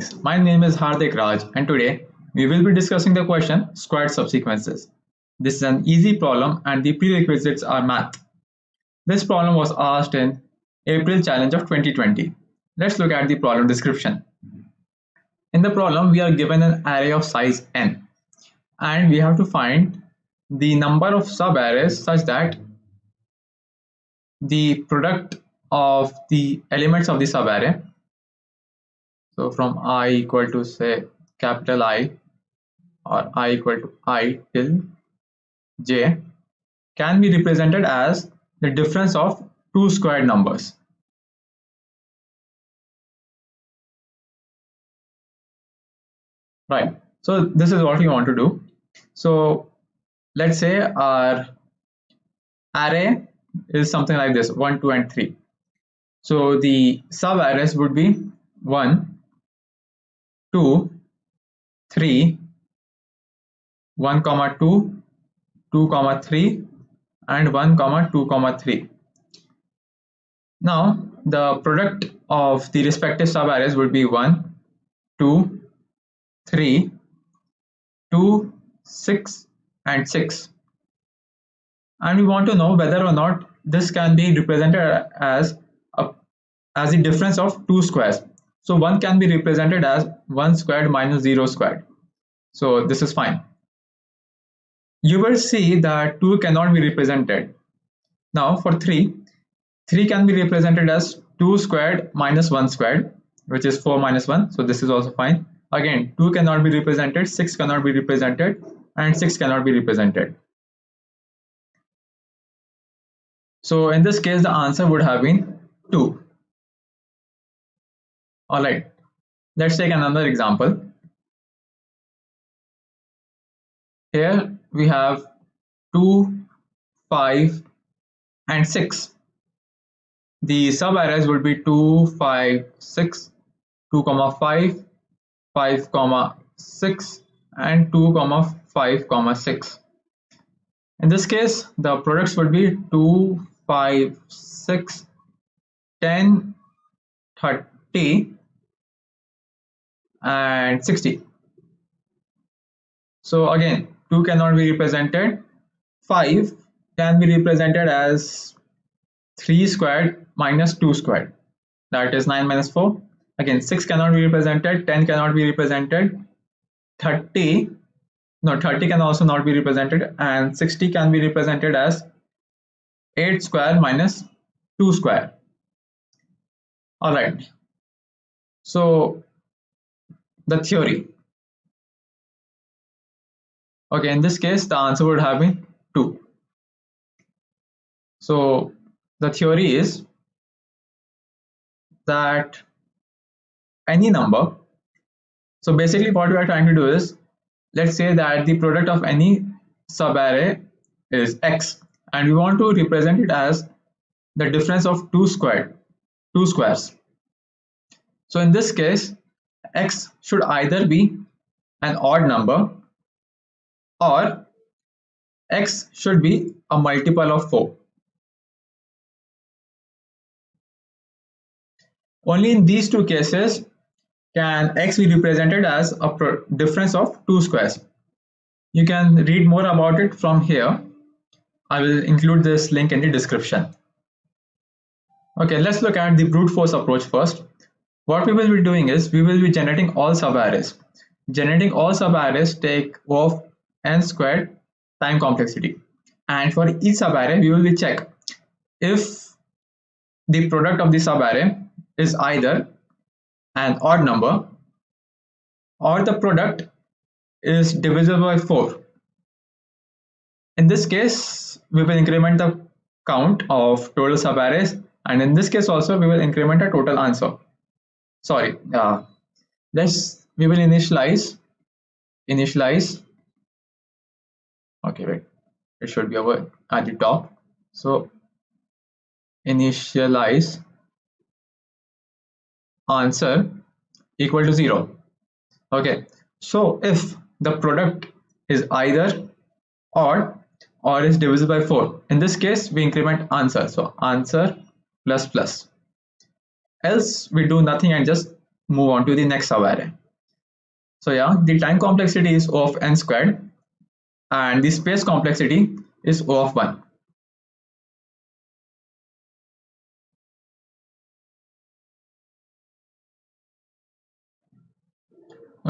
Greetings, my name is Hardik Raj and today we will be discussing the question squared subsequences. This is an easy problem and the prerequisites are math. This problem was asked in April challenge of 2020. Let's look at the problem description. In the problem we are given an array of size n and we have to find the number of sub-arrays such that the product of the elements of the sub-array, so from I equal to say capital I or I equal to I till j, can be represented as the difference of two squared numbers. Right, so this is what you want to do. So let's say our array is something like this, 1, 2 and 3. So the sub arrays would be 1, 2, 3, 1, 2, 2, 3 and 1, 2, 3. Now the product of the respective sub arrays would be 1, 2, 3, 2, 6 and 6. And we want to know whether or not this can be represented as the difference of two squares. So 1 can be represented as 1 squared minus 0 squared. So this is fine. You will see that 2 cannot be represented. Now for 3 can be represented as 2 squared minus 1 squared, which is 4 minus 1. So this is also fine. Again, 2 cannot be represented, 6 cannot be represented, and 6 cannot be represented. So in this case, the answer would have been 2. Alright, let's take another example. Here we have 2, 5 and 6. The sub arrays would be 2, 5, 6, 2, 5, 5, 6 and 2, 5, 6. In this case, the products would be 2, 5, 6, 10, 30 and 60. So again, 2 cannot be represented. 5 can be represented as 3 squared minus 2 squared, that is 9 minus 4. Again, 6 cannot be represented, 10 cannot be represented, 30 can also not be represented, and 60 can be represented as 8 square minus 2 square. Alright, so the theory. Okay, in this case the answer would have been 2. So the theory is that any number, so basically what we are trying to do is, let's say that the product of any subarray is x and we want to represent it as the difference of two squares. So in this case, x should either be an odd number or x should be a multiple of 4. Only in these two cases can x be represented as a difference of two squares. You can read more about it from here. I will include this link in the description. Okay, let's look at the brute force approach first. What we will be doing is we will be generating all subarrays. Generating all subarrays take O of n squared time complexity. And for each subarray, we will be check if the product of the subarray is either an odd number or the product is divisible by 4. In this case, we will increment the count of total subarrays, and in this case also we will increment a total answer. Sorry, we will initialize. Okay, wait, it should be over at the top. So initialize answer equal to 0. Okay, so if the product is either odd or is divisible by 4, in this case we increment answer, so answer plus plus. Else we do nothing and just move on to the next subarray. So yeah, the time complexity is O of n squared and the space complexity is O of 1.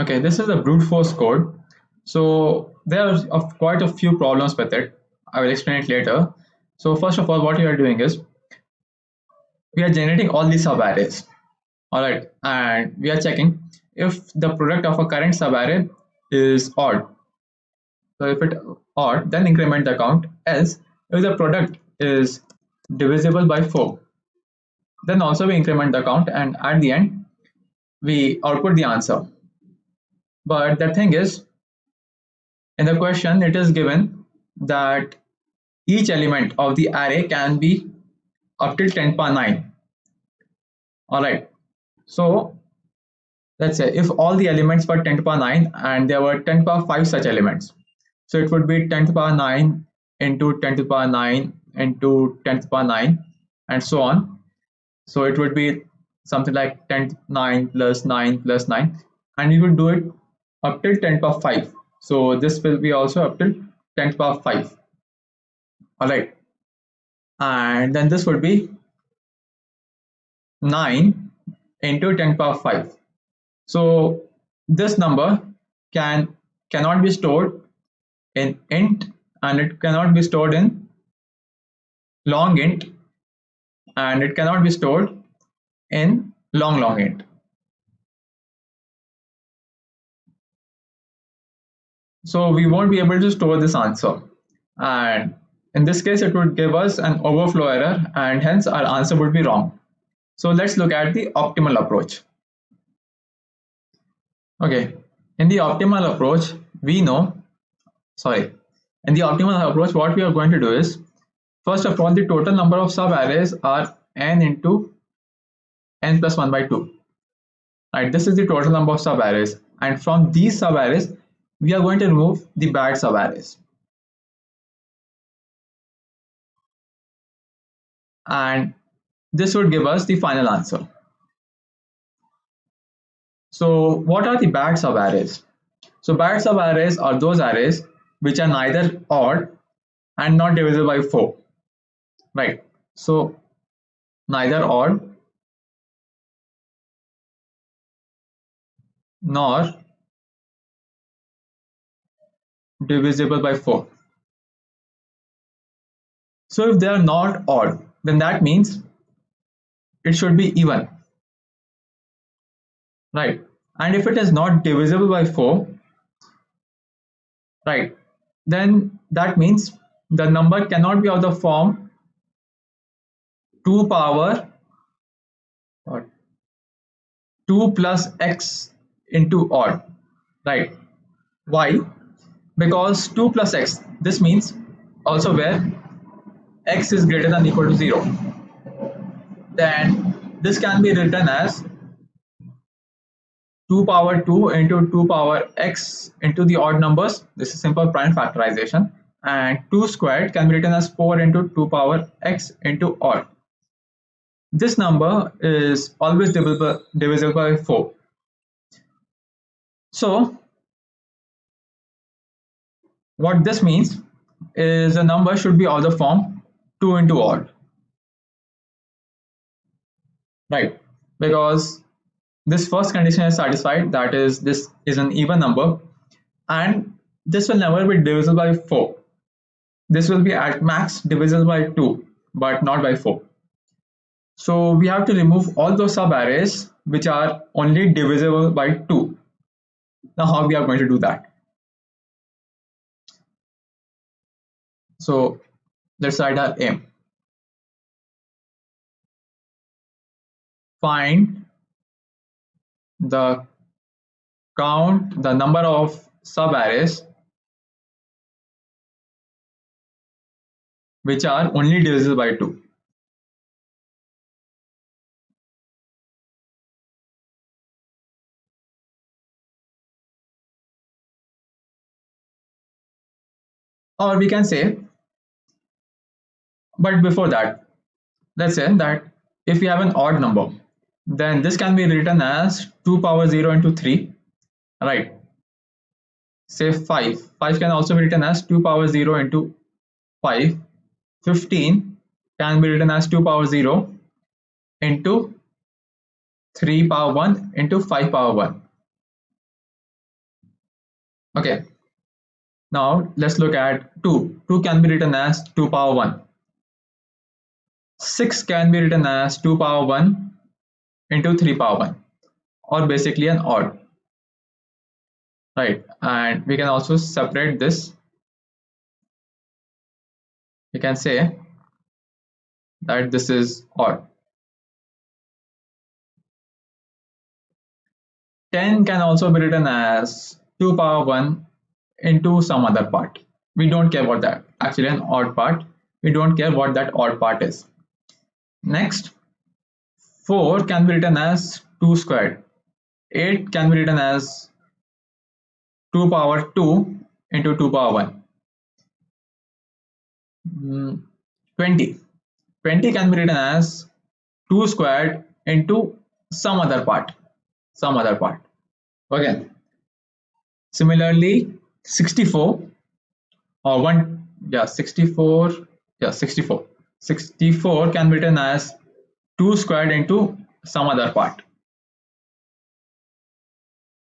Okay, this is a brute force code. So there are quite a few problems with it. I will explain it later. So first of all, what we are doing is we are generating all these subarrays. All right, and we are checking if the product of a current subarray is odd. So if it odd, then increment the count. Else, if the product is divisible by 4, then also we increment the count, and at the end we output the answer. But the thing is, in the question it is given that each element of the array can be up till 10 power 9. All right, so let's say if all the elements were 10 to the power 9 and there were 10 to the power 5 such elements, so it would be 10 to the power 9 into 10 to the power 9 into 10 to the power 9 and so on. So it would be something like 10 9 plus 9 plus 9, and you will do it up till 10 to the power 5. So this will be also up till 10 to the power 5. All right, and then this would be 9 into 10 to the power 5. So this number cannot be stored in int, and it cannot be stored in long int, and it cannot be stored in long int. So we won't be able to store this answer, and in this case it would give us an overflow error, and hence our answer would be wrong. So let's look at the optimal approach. Okay, in the optimal approach what we are going to do is, first of all, the total number of subarrays are n into n plus 1 by 2. Right, this is the total number of subarrays, and from these subarrays we are going to remove the bad subarrays, and this would give us the final answer. So what are the bad subarrays? So bad subarrays are those arrays which are neither odd and not divisible by 4. Right, so neither odd nor divisible by 4. So if they are not odd, then that means it should be even, right? And if it is not divisible by 4, right, then that means the number cannot be of the form 2 power or 2 plus x into odd, right? Why? Because 2 plus x, this means also where x is greater than or equal to 0, then this can be written as 2 power 2 into 2 power x into the odd numbers. This is simple prime factorization, and 2 squared can be written as 4 into 2 power x into odd. This number is always divisible by 4. So what this means is the number should be of the form 2 into odd, right? Because this first condition is satisfied, that is, this is an even number, and this will never be divisible by 4. This will be at max divisible by 2, but not by 4. So we have to remove all those subarrays which are only divisible by 2. Now how we are going to do that? So let's write our aim. Find the number of subarrays which are only divisible by 2. Or we can say, but before that, let's say that if we have an odd number, then this can be written as 2 power 0 into 3, right? Say 5. 5 can also be written as 2 power 0 into 5. 15 can be written as 2 power 0 into 3 power 1 into 5 power 1. Okay, now let's look at 2. 2 can be written as 2 power 1. 6 can be written as 2 power 1 into 3 power 1, or basically an odd, right? And we can also separate this. We can say that this is odd. 10 can also be written as 2 power 1 into some other part. We don't care about that. Actually, an odd part. We don't care what that odd part is. Next, 4 can be written as 2 squared. 8 can be written as 2 power 2 into 2 power 1. 20. 20 can be written as 2 squared into some other part. Some other part. Okay. Similarly, 64 or 1, yeah, 64, yeah, 64. 64 can be written as 2 squared into some other part.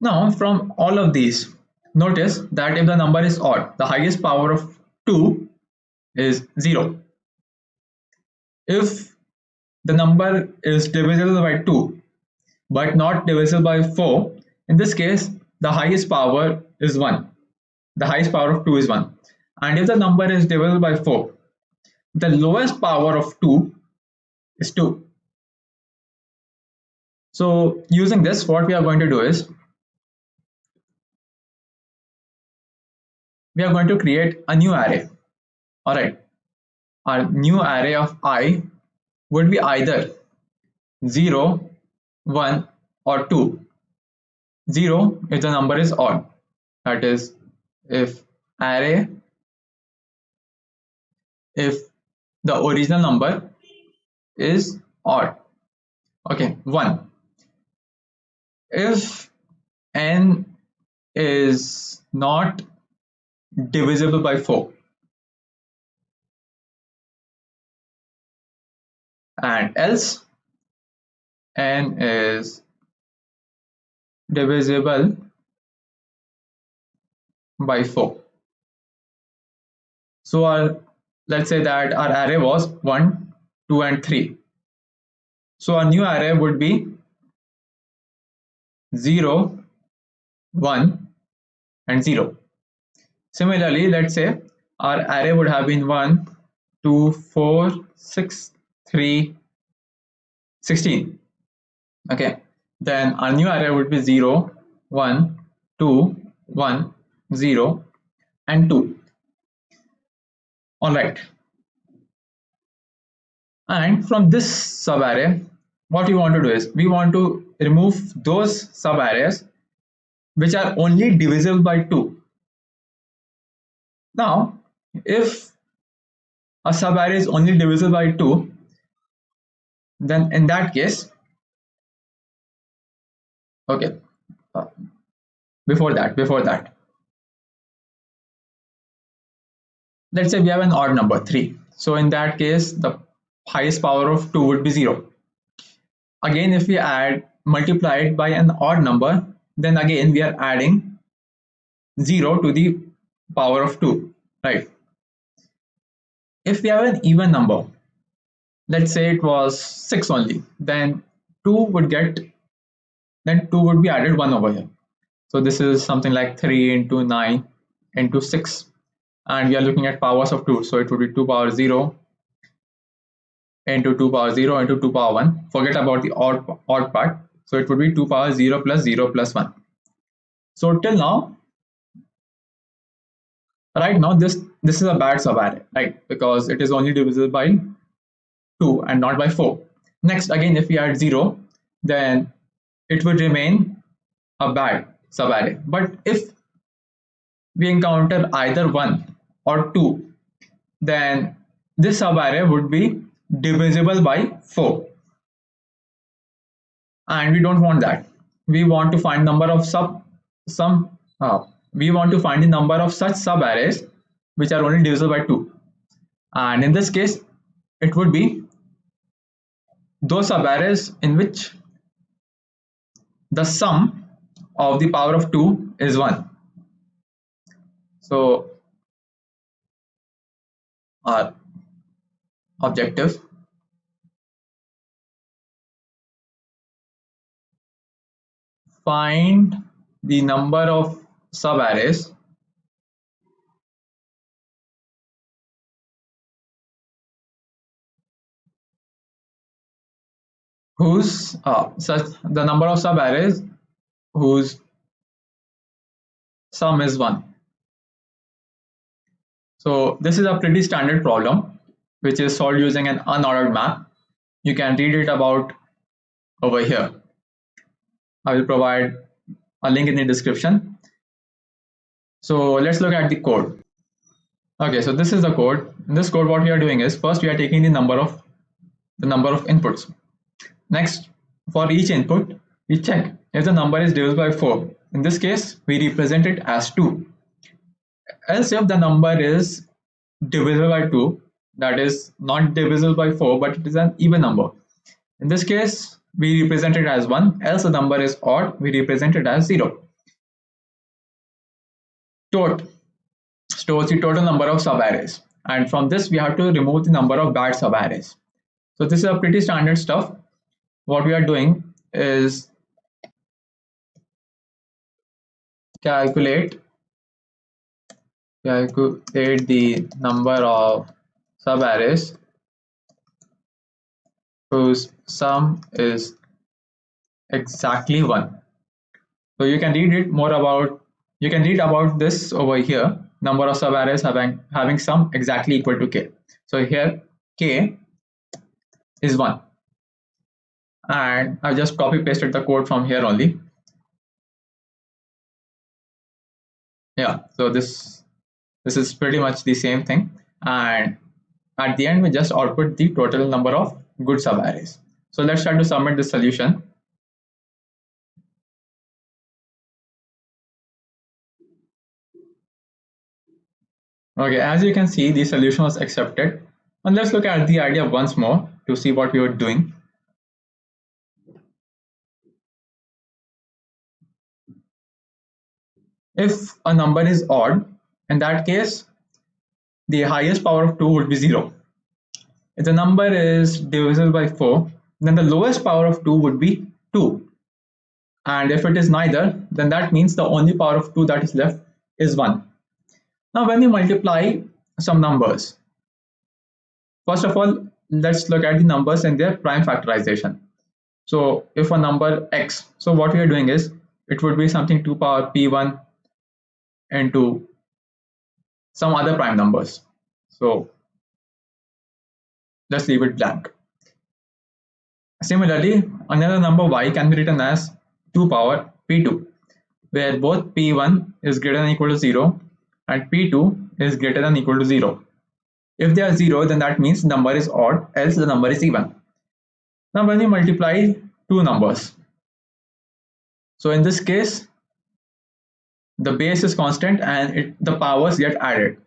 Now, from all of these, notice that if the number is odd, the highest power of 2 is 0. If the number is divisible by 2 but not divisible by 4, in this case, the highest power is 1. The highest power of 2 is 1. And if the number is divisible by 4, the lowest power of 2 is 2. So using this, what we are going to do is, we are going to create a new array. Alright, our new array of I would be either 0, 1 or 2. 0 if the number is odd, that is, if array, if the original number is odd. Okay, 1 if n is not divisible by 4, and else n is divisible by 4. So let's say that our array was 1, 2 and 3. So our new array would be 0, 1 and 0. Similarly, let's say our array would have been 1, 2, 4, 6, 3, 16. Okay, then our new array would be 0, 1, 2, 1, 0 and 2. Alright. And from this subarray, what we want to do is, we want to remove those subarrays which are only divisible by 2. Now, if a subarray is only divisible by 2, then in that case, okay, before that, let's say we have an odd number 3. So in that case, the highest power of 2 would be 0. Again, if we multiply it by an odd number, then again we are adding 0 to the power of 2, right? If we have an even number, let's say it was 6 only, then 2 would be added 1 over here. So this is something like 3 into 9 into 6, and we are looking at powers of 2, so it would be 2 power 0 into 2 power 0 into 2 power 1. Forget about the odd part, so it would be 2 power 0 plus 0 plus 1. So till now, right now, this is a bad subarray, right? Because it is only divisible by 2 and not by 4. Next, again, if we add 0, then it would remain a bad subarray. But if we encounter either 1 or 2, then this subarray would be divisible by 4. and we don't want that. We want to find number of some we want to find the number of such sub arrays which are only divisible by 2, and in this case it would be those sub arrays in which the sum of the power of 2 is 1. So our objective, find the number of sub arrays whose such the number of sub arrays whose sum is 1. So this is a pretty standard problem which is solved using an unordered map. You can read it about over here. I will provide a link in the description. So let's look at the code. Okay, so this is the code. In this code, what we are doing is, first we are taking the number of inputs. Next, for each input, we check if the number is divisible by 4. In this case, we represent it as 2. Else, if the number is divisible by 2, that is not divisible by 4, but it is an even number. In this case, we represent it as 1. Else, the number is odd, we represent it as 0. Tot stores the total number of subarrays, and from this we have to remove the number of bad subarrays. So this is a pretty standard stuff. What we are doing is calculate the number of subarrays whose sum is exactly 1. So you can read about this over here, number of subarrays having sum exactly equal to k. So here k is 1, and I just copy pasted the code from here only. Yeah, so this is pretty much the same thing, and at the end we just output the total number of good subarrays. So let's try to submit this solution. Okay, as you can see, the solution was accepted. And let's look at the idea once more to see what we were doing. If a number is odd, in that case, the highest power of 2 would be 0. If the number is divisible by 4, then the lowest power of 2 would be 2. And if it is neither, then that means the only power of 2 that is left is 1. Now, when you multiply some numbers, first of all, let's look at the numbers and their prime factorization. So if a number x, so what we are doing is, it would be something 2 power p1 into some other prime numbers. So let's leave it blank. Similarly, another number y can be written as 2 power p2, where both p1 is greater than or equal to 0 and p2 is greater than or equal to 0. If they are 0, then that means the number is odd, else the number is even. Now when you multiply two numbers, so in this case the base is constant and the powers get added,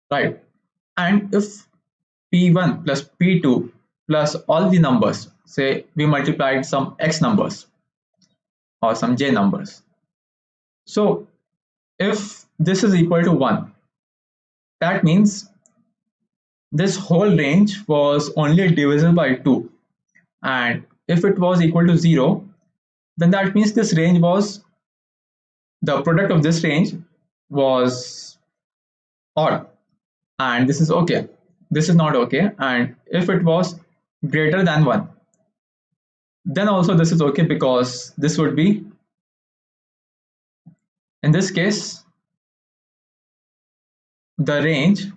right? And if p1 plus p2 plus all the numbers, say we multiplied some x numbers or some j numbers, so if this is equal to 1, that means this whole range was only divisible by 2, and if it was equal to 0, then that means this range was, the product of this range was odd, and this is okay, this is not okay. And if it was greater than 1, then also this is okay, because this would be, in this case, the range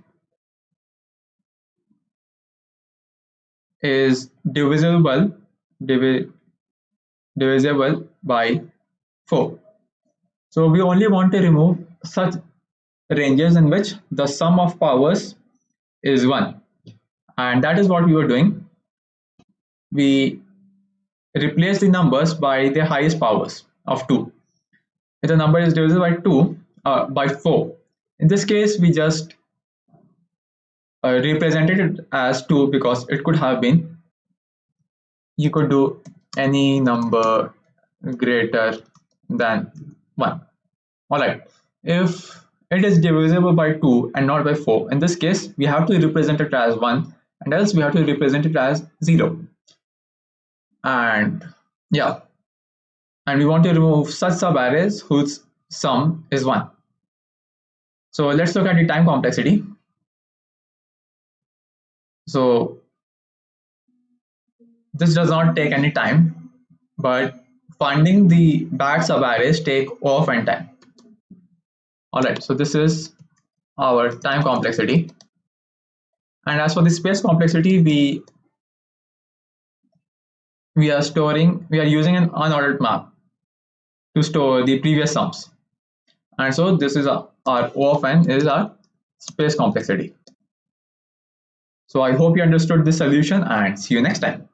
is divisible by 4. So we only want to remove such ranges in which the sum of powers is 1, and that is what we were doing. We replace the numbers by their highest powers of 2. If the number is divisible by 2, by 4, in this case we just represented it as 2 because it could have been, you could do any number greater than 1. Alright, if it is divisible by 2 and not by 4, in this case we have to represent it as 1 and else we have to represent it as 0. And yeah, and we want to remove such subarrays whose sum is 1. So let's look at the time complexity. So this does not take any time, but finding the bad subarrays take O(n) time. Alright, so this is our time complexity. And as for the space complexity, we are using an unordered map to store the previous sums. And so this is our O(n) is our space complexity. So I hope you understood this solution and see you next time.